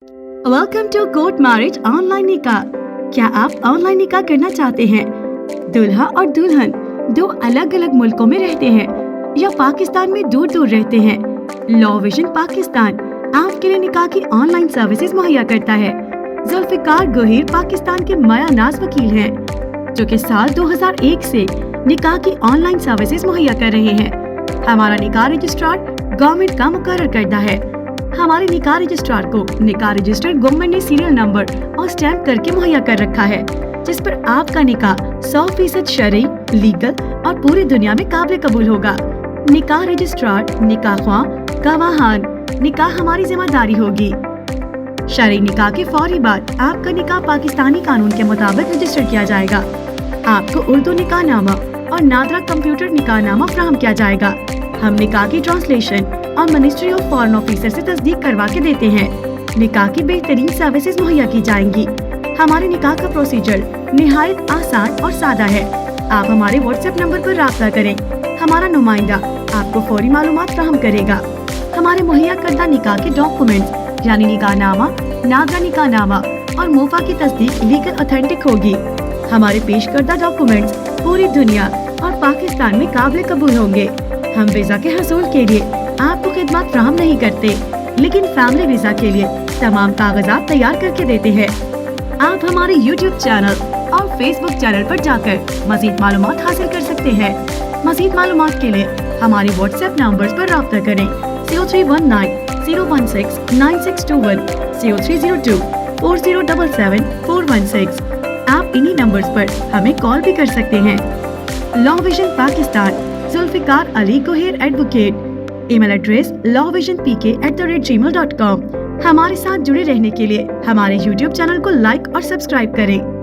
Welcome to court marriage online निकाह। क्या आप ऑनलाइन निकाह करना चाहते हैं? दुल्हा और दुल्हन दो अलग अलग मुल्कों में रहते हैं या पाकिस्तान में दूर दूर रहते हैं? लॉ विजन पाकिस्तान आपके लिए निकाह की ऑनलाइन सर्विसेज मुहैया करता है। जुल्फिकार गोहिर पाकिस्तान के माया नाज वकील हैं, जो कि साल 2001 से निकाह की ऑनलाइन सर्विसेज मुहैया कर रहे हैं। हमारा निकाह रजिस्ट्रार गवर्नमेंट का मुकर्रर करदा है। हमारे निकाह रजिस्ट्रार को निकाह रजिस्टर गवर्नमेंट ने सीरियल नंबर और स्टैंप करके मुहैया कर रखा है, जिस पर आपका निकाह 100% शरई, लीगल और पूरी दुनिया में काबिल कबूल होगा। निकाह रजिस्ट्रार, निकाह ख्वाह, गवाहान, निकाह हमारी जिम्मेदारी होगी। शरई निकाह के फौरी बाद आपका निकाह पाकिस्तानी कानून के मुताबिक रजिस्टर किया जाएगा। आपको उर्दू निकाह नामा और नादरा कंप्यूटर निकाह नामा फराहम किया जाएगा। हम निकाह की ट्रांसलेशन और मिनिस्ट्री ऑफ फॉरेन ऑफिसर से तस्दीक करवा के देते हैं। निकाह की बेहतरीन सर्विसेज मुहैया की जाएंगी। हमारे निकाह का प्रोसीजर निहायत आसान और सादा है। आप हमारे व्हाट्सएप नंबर पर राब्ता करें। हमारा नुमाइंदा आपको फौरी मालूमात फराहम करेगा। हमारे मुहैया करदा निकाह के डॉक्यूमेंट्स यानी निकाह नामा, नादरा निकाह नामा और मोफा की तस्दीक लीगल ऑथेंटिक होगी। हमारे पेश करदा डॉक्यूमेंट्स पूरी दुनिया और पाकिस्तान में काबिल कबूल होंगे। हम वीजा के हसूल के लिए आपको खिदमत फराहम नहीं करते, लेकिन फैमिली वीजा के लिए तमाम कागजात तैयार करके देते हैं। आप हमारे YouTube चैनल और Facebook चैनल पर जाकर मजीद मालूमात हासिल कर सकते हैं। मजीद मालूमात के लिए हमारी व्हाट्सएप नंबर्स पर राब्ता करें 0319-016-9621, 0302-4077-416। आप इन्हीं नंबर्स पर हमें कॉल भी कर सकते हैं। Law vision Pakistan, Zulfiqar Ali Gohar advocate. Email address lawvisionpk@gmail.com। हमारे साथ जुड़े रहने के लिए हमारे YouTube चैनल को लाइक और सब्सक्राइब करें।